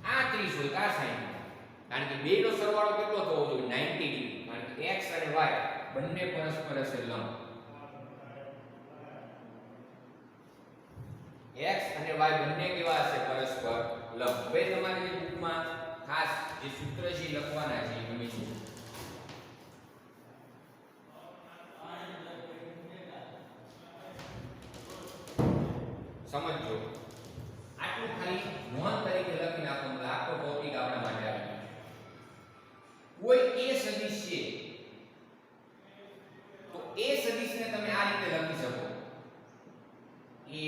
આ 30 હોય તો આ 60 કારણ કે બે નો સરવાળો કેટલો થવો જોઈએ 90 ડિગ્રી કારણ કે x અને y બંને પરસ્પર છે લંબ x અને y બંને કેવા છે પરસ્પર લંબ હવે તમારી જે બુકમાં ખાસ જે સૂત્ર છે લખવાના છે તમે જુઓ સમજો આટલું ખાલી નોંધ તરીકે લખી નાખો એટલે આખો ટોપિક આપણા માટે આવી ગયો કોઈ a સદિશ છે તો a સદિશને તમે આ રીતે લખી શકો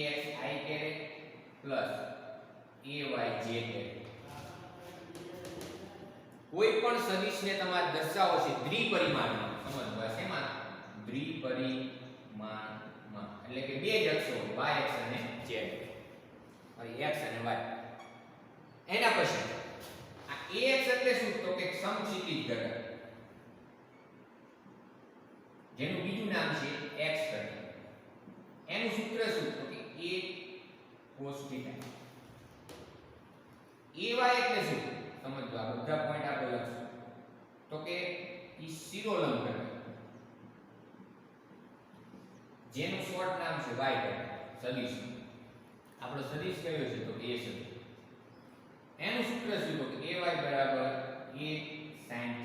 ax i caret plus ay j caret કોઈ પણ સદિશને તમારે દર્શાવવો છે દ્વિપરિમાણમાં સમજવા શેમાં દ્વિપરિમાણમાં એટલે કે બે જ અક્ષો y અક્ષ અને z x અને y એના પછી આ ax એટલે શું તો કે સમક્ષિતિજ ઘટક જેનું બીજું નામ છે x ઘટક એનું સૂત્ર શું તો કે a cos θ ay એટલે શું સમજો આ બધા પોઈન્ટ આપણે લખશું તો કે ઈ શિરોલંબ ઘટક જેનું શોર્ટ નામ છે y ઘટક સદિશ આપણો સદિશ કયો છે તો a સદિશ એનું સૂત્ર શું તો કે ay બરાબર a sin θ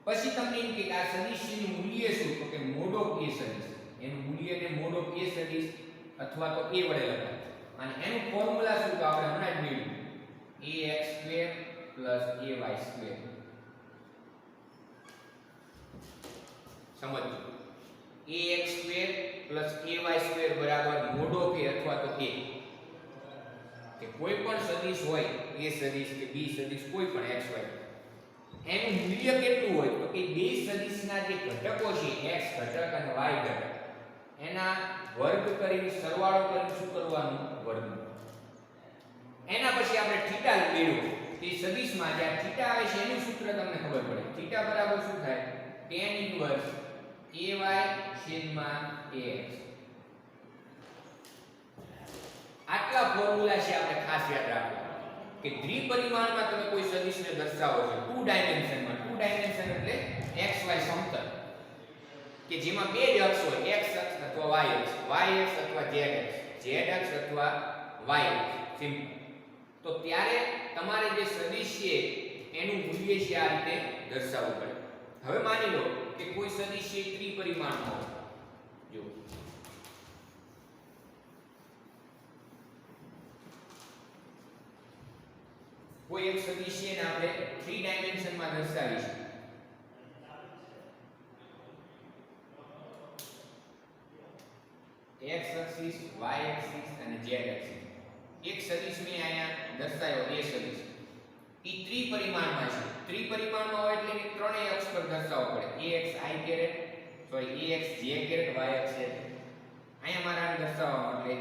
પછી તમને એમ કે આ સદિશનું મૂલ્ય શું તો કે મોડ ઓફ a સદિશ એનું મૂલ્યને મોડ ઓફ a સદિશ અથવા તો a વડે લખાય અને એનું ફોર્મ્યુલા શું તો આપણે હમણાં જ મેળવ્યું ax² + ay² સમજો ax² + ay² બરાબર મોડ ઓફ a અથવા તો a કે કોઈ પણ સદિશ હોય a સદિશ કે b સદિશ કોઈ પણ x y એનું મૂલ્ય કેટલું હોય તો કે બે સદિશના જે ઘટકો છે x ઘટક અને y ઘટક એના વર્ગ કરીને સરવાળો કરીને શું કરવાનું વર્ગમૂળ એના પછી આપણે થીટા મેળવ્યું તે સદિશમાં જ્યાં થીટા આવે છે એનું સૂત્ર તમને ખબર પડે થીટા બરાબર શું થાય tan ઇન્વર્સ ay છેદમાં ax આટલા ફોર્મ્યુલા છે આપણે ખાસ યાદ રાખવા કે દ્વિપરિમાણમાં તમે કોઈ સદિશને દર્શાવો છો ટુ ડાયમેન્શનમાં ટુ ડાયમેન્શન એટલે xy સમતલ કે જેમાં બે જ અક્ષ હોય, x અક્ષ અથવા y અક્ષ, y અક્ષ અથવા z અક્ષ, z અક્ષ અથવા y અક્ષ, સિમ્પલ. તો ત્યારે તમારે જે સદિશ છે એનું મૂલ્ય છે આ રીતે દર્શાવવું પડે. હવે માની લો કે કોઈ સદિશ છે ત્રિપરિમાણમાં હોય. જો કોઈ એક સદિશ છે ને આપણે 3 ડાયમેન્શનમાં દર્શાવીશું. x એક્સિસ, y એક્સિસ અને z એક્સિસ. એક સદિશ મેં અહીંયા દર્શાવ્યો એ સદિશ. ઈ ત્રિપરિમાણમાં છે. ત્રિપરિમાણમાં હોય એટલે કે ત્રણેય અક્ષ પર દર્શાવવો પડે. ax i caret, sorry ax j caret, y અક્ષ છે. અહીંયા મારે આને દર્શાવવા એટલે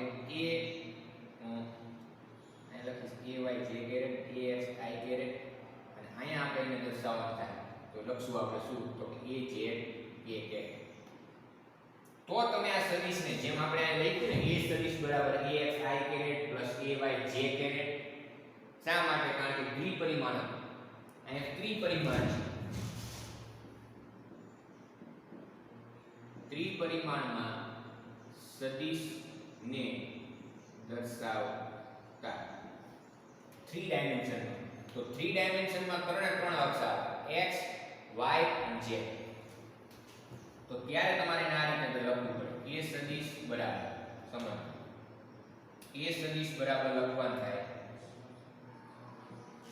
અહીંયા લખીશ ay j caret, ax i caret અને અહીંયા આપણે એને દર્શાવવાનું થાય. તો લખશું આપણે શું? તો az a કેરેટ. તો તમે આ સદિશને જેમ આપણે આ લખ્યું ને a સદિશ બરાબર ax i caret plus ay j caret. શા માટે? કારણ કે દ્વિપરિમાણ અહીંયા ત્રિપરિમાણ છે. ત્રિપરિમાણમાં સદિશને દર્શાવતા 3 ડાયમેન્શનમાં. તો 3 ડાયમેન્શનમાં ત્રણ અક્ષ આવે, x y અને z. તો ત્યારે તમારે આ રીતે લખવું પડે. a સદિશ બરાબર સમજ, a સદિશ બરાબર લખવાનું થાય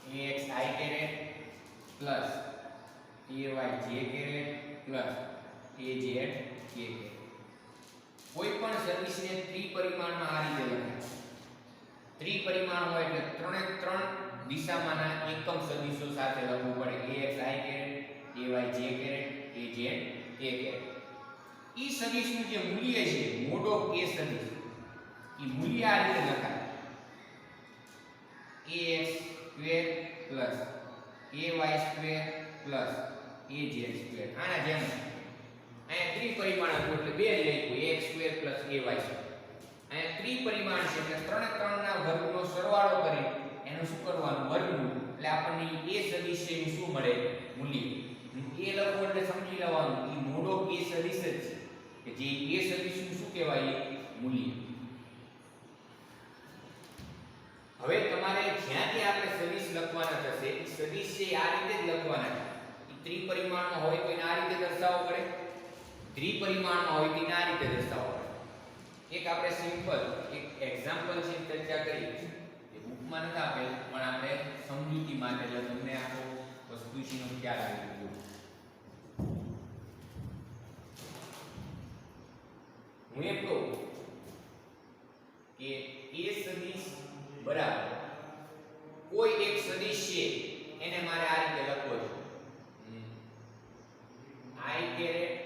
ax i caret plus ay j caret plus az k caret. કોઈ પણ સદિશને ત્રિપરિમાણમાં આ રીતે લખાય. ત્રિપરિમાણ હોય એટલે ત્રણ દિશામાંના એકમ સદિશો સાથે લખવું પડે. ax i caret, ay j caret, az k caret. ઈ સદિશનું જે મૂલ્ય છે મોડ ઓફ a સદિશ, ઈ મૂલ્ય આ રીતે લખાય ax square plus ay square plus az square. આના જેમ અહીંયા ત્રિપરિમાણ હતું એટલે બે જ લખ્યું x square plus ay square. અહીંયા ત્રિપરિમાણ છે એટલે ત્રણના વર્ગનો સરવાળો કરી એનું શું કરવાનું? વર્ગમૂળ. એટલે આપણને a સદિશ છે એનું શું મળે? મૂલ્ય. એ લખો એટલે સમજી લેવાનું એ મોડ ઓફ a સદિશ જ છે કે જે a સદિશનું શું કહેવાય? મૂલ્ય. હવે તમારે જ્યાંથી આપણે સદિશ લખવાના થશે એ સદિશ છે આ રીતે જ લખવાના છે. એ ત્રિપરિમાણમાં હોય તો એને આ રીતે દર્શાવવો પડે, દ્વિપરિમાણમાં હોય તો એને આ રીતે દર્શાવવો પડે. એક આપણે સિમ્પલ એક એક્ઝામ્પલ છે ચર્ચા કરી, એ બુકમાં નથી આપેલ પણ આપણે સમજૂતી માટે એટલે તમને આખો વસ્તુનો ખ્યાલ આવી ગયો. હું એમ કહું કે a સદિશ બરાબર કોઈ એક સદિશ છે એને મારે આ રીતે લખવો છે i caret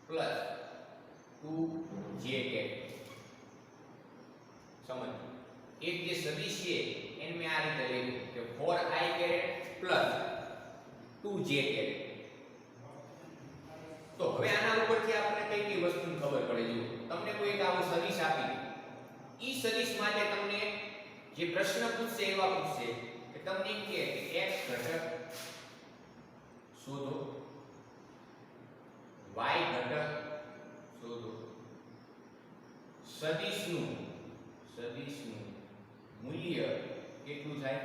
plus 2j caret. સમજ, એક જે સદિશ છે એને મેં આ રીતે લખ્યું કે 4i caret plus 2j caret. તો હવે આના ઉપરથી આપણને કઈ વસ્તુની ખબર પડે? જો તમને કોઈ એક આવો સદિશ આપી, ઈ સદિશ માટે તમને જે પ્રશ્ન પૂછશે એવા પૂછશે કે તમને એમ કહે કે x ઘટક શોધો, y ઘટક શોધો, સદિશનું મૂલ્ય કેટલું થાય,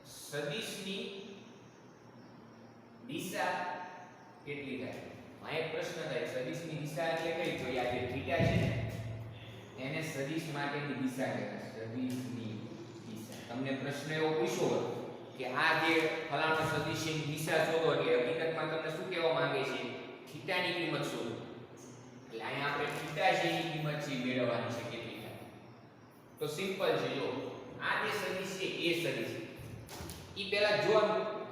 સદિશની દિશા કેટલી થાય. આ એક પ્રશ્ન થાય, સદિશની દિશા એટલે કઈ? તો આ જે થીટા છે ને એને સદિશ માટેની દિશા કહેવાય. સદિશની દિશા. તમને પ્રશ્ન એવો પૂછ્યો કે આ જે ફલાણો સદિશ છે એની દિશા શોધો એટલે હકીકતમાં તમને શું કહેવા માંગે છે? થીટાની કિંમત શોધો. એટલે અહીંયા આપણે થીટા છે એની કિંમત છે મેળવવાની છે કેટલી થાય. તો સિમ્પલ છે. જો આ જે સદિશ છે એ સદિશ ઈ પહેલા જો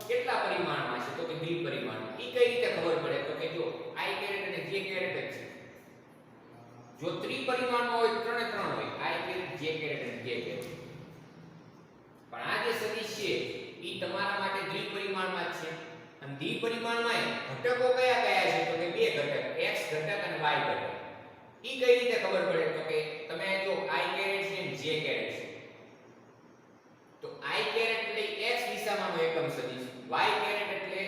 કેટલા પરિમાણમાં છે? તો કે દ્વિપરિમાણમાં. ઈ કઈ રીતે ખબર પડે? તો કે જો i કેરેટ અને j કેરેટ જ છે. જો ત્રિપરિમાણમાં હોય ત્રણે ત્રણ હોય, i કેરેટ, j કેરેટ અને k કેરેટ. પણ આ જે સદિશ છે ઈ તમારા માટે દ્વિપરિમાણમાં જ છે. અને દ્વિપરિમાણમાં ઘટકો કયા કયા છે? તો કે બે ઘટક, x ઘટક અને y ઘટક. ઈ કઈ રીતે ખબર પડે? તો કે તમે જો i કેરેટ છે અને j કેરેટ છે, તો i કેરેટ એટલે x દિશામાંનો એકમ સદિશ, y કેરેટ એટલે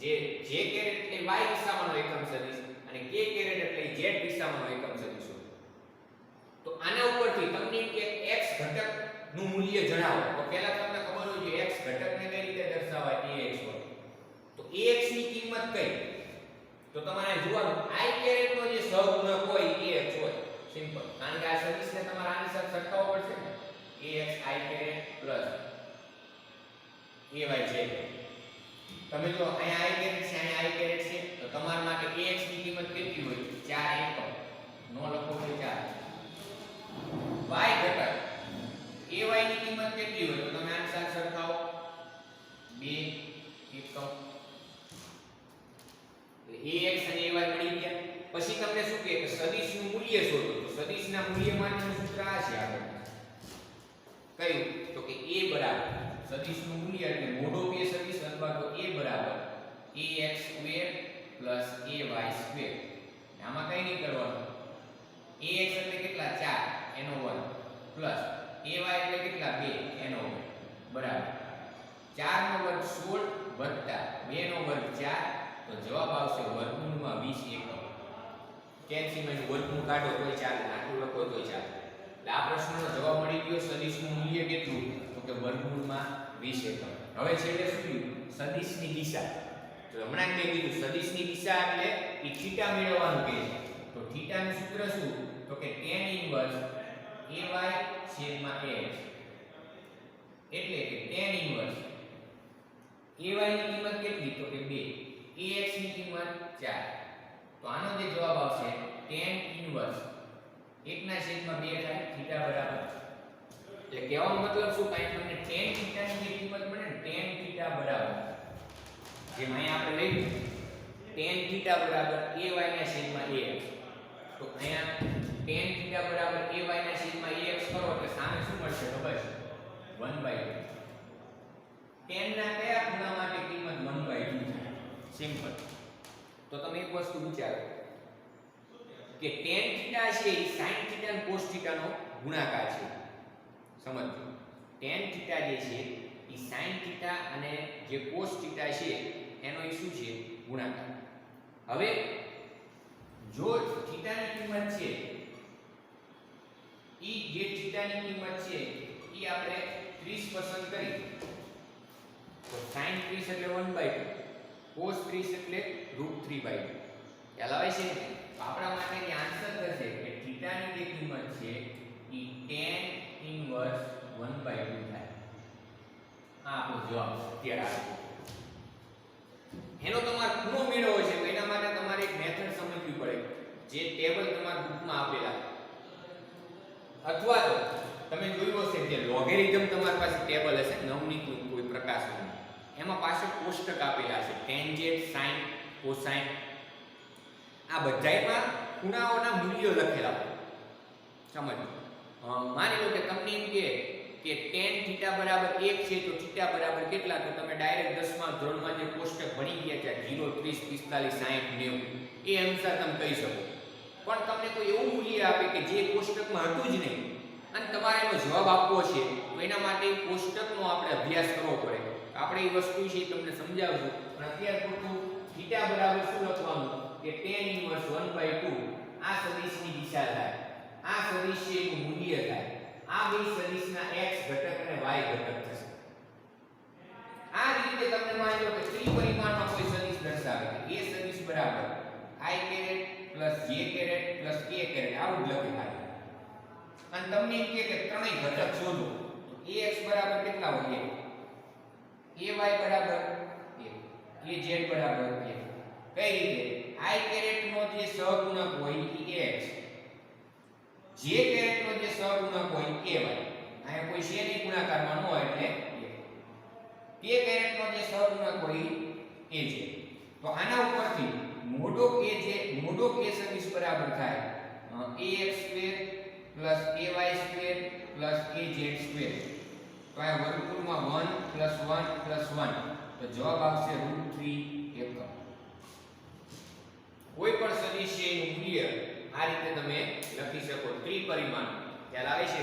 જે j કેરેટ એટલે y દિશામાંનો એકમ સદિશ અને k કેરેટ એટલે z દિશામાંનો એકમ સદિશ હોય. તો આના ઉપરથી તમને કે x ઘટકનું મૂલ્ય જણાવો. તો પહેલા તમને ખબર હોય કે x ઘટકને કઈ રીતે દર્શાવાય ax હોય. તો ax ની કિંમત કઈ? તો તમારે જોવાનું i કેરેટ નો જે સહગુણક હોય ax હોય. સિમ્પલ. કારણ કે આ સદિશને તમારે આની સાથે સરખાવવો પડશે ને. ax i caret plus ay j. તમે જો અહીંયા i કેરેટ છે અહીંયા i કેરેટ છે તો તમારા માટે ax ની કિંમત કેટલી હોય? 4 એકમ. નો લખો તો 4. y ઘટક ay ની કિંમત કેટલી હોય? તો તમે આની સાથે સરખાવો 2 એકમ. ax અને ay મળી ગયા. પછી તમને શું કહે કે સદિશનું મૂલ્ય શોધો. તો સદિશના મૂલ્ય માટેનું સૂત્ર આ છે આગળ. કયું? તો કે a બરાબર સદિશનું મૂલ્ય એટલે મોટો બે સદિશ અથવા તો a બરાબર ax² + ay². આમાં કઈ નહીં કરવાનું. ax એટલે કેટલા? 4 એનો વર્ગ પ્લસ ay એટલે કેટલા? 2 એનો વર્ગ બરાબર 4 નો વર્ગ 16 વત્તા 2 નો વર્ગ 4. તો જવાબ આવશે વર્ગમૂળમાં 20 એકમ. કેલ્સીયમનું વર્ગમૂળ કાઢો તોય ચાલે, આટલું લખો તોય ચાલે. એટલે આ પ્રશ્નનો જવાબ મળી ગયો. સદિશનું મૂલ્ય કેટલું? તો કે વર્ગમૂળમાં 20 એકમ. હવે છેલ્લે શું થયું? સદિશની દિશા. તો હમણાં મેં કીધું સદિશની દિશા એટલે એ થીટા મેળવવાનું કહે છે. તો થીટાનું સૂત્ર શું? તો કે tan ઇન્વર્સ ay/ax. એટલે કે tan ઇન્વર્સ ay ની કિંમત કેટલી? તો કે 2. ax ની કિંમત 4. તો આનો જે જવાબ આવશે tan ઇન્વર્સ 1/2 થાય થીટા બરાબર. એટલે કહેવાનો મતલબ શું? કાઈ તમને tan થીટાની જે કિંમત મળે ને tan થીટા બરાબર જેમ અહીંયા આપણે લઈ tan થીટા બરાબર ay/ax. તો અહીંયા tan થીટા બરાબર ay/ax કરો એટલે સામે શું મળશે ખબર છે? 1/2. tan ના કયા ખૂણા માટે કિંમત 1/2 થાય? સિમ્પલ. તો તમે એક વસ્તુ વિચારો કે tan થીટા છે એ sin થીટા અને cos થીટા નો ગુણાકાર છે. સમજો. tan થીટા જે છે એ sin થીટા અને જે cos થીટા છે એનો એ શું છે? ગુણાકાર. હવે જો થીટાની કિંમત છે ઈ જે થીટાની કિંમત છે ઈ આપણે 30 પસંદ કરી તો sin 30 એટલે 1/2, cos 30 એટલે √3/2. ખ્યાલ આવે છે? તો આપણા માટે જે આન્સર થશે કે થીટાની જે કિંમત છે ઈ tan ઇન્વર્સ 1/2 થાય. આ આપણો જવાબ અત્યારે આવ્યો. એનો તમારે ખૂણો મેળવવો છે તો એના માટે તમારે એક મેથડ સમજવી પડે જે ટેબલ તમારા બુકમાં આપેલા અથવા તો તમે જોયું હશે કે લોગેરિધમ તમારી પાસે ટેબલ હશે 9 ની કોઈ પ્રકાશનું એમાં પાછળ કોષ્ટક આપેલા છે ટેન્જેન્ટ sin cosine આ બધાયમાં ખૂણાઓના મૂલ્યો લખેલા હોય. સમજો. માની લો કે તમને એમ કે tan થીટા બરાબર 1 છે તો થીટા બરાબર કેટલા? તો તમે ડાયરેક્ટ 10મા ધોરણમાં જે કોષ્ટક ભણી ગયા છે 0 30 45 60 90 એ અનુસાર તમે કહી શકો. પણ તમને કોઈ એવું મૂલ્ય આપે કે જે કોષ્ટકમાં હતું જ નહીં અને તમારે એનો જવાબ આપવો છે તો એના માટે કોષ્ટકનો આપણે અભ્યાસ કરવો પડે. આપણે એ વસ્તુ છે તમને સમજાવશું. પણ અત્યારે પૂરતું થીટા બરાબર શું લખવાનું કે tan ઇન્વર્સ 1/2 આ સદિશની દિશા થાય. આ સદિશ છે એનું મૂલ્ય થાય. આ બે સદિશના x ઘટક અને y ઘટક થશે. આ રીતે તમને માની લો કે ત્રિપરિમાણમાં કોઈ સદિશ દર્શાવે કે a સદિશ બરાબર i caret + j caret + k caret આવું જ લખી થાય. અને તમને એમ કે ત્રણેય ઘટક શોધો તો ax બરાબર કેટલા હોય? ay બરાબર 1, az બરાબર 1. કઈ રીતે? i કેરેટ નો જે સહગુણક હોય એ x, j કેરેટ નો જે સહગુણક હોય ay. અહીંયા કોઈ છે નહીં ગુણાકારમાં ન હોય એટલે 1. k કેરેટ નો જે સહગુણક હોય az. તો આના ઉપરથી મોટો k સદિશ બરાબર થાય ax² + ay² + az². તો આ વર્ગમૂળમાં 1 + 1 + 1 તો જવાબ આવશે √3 એકમ. કોઈ પણ સદિશ છે એનું મૂલ્ય આ રીતે તમે લખી શકો ત્રિપરિમાણ. ખ્યાલ આવે છે?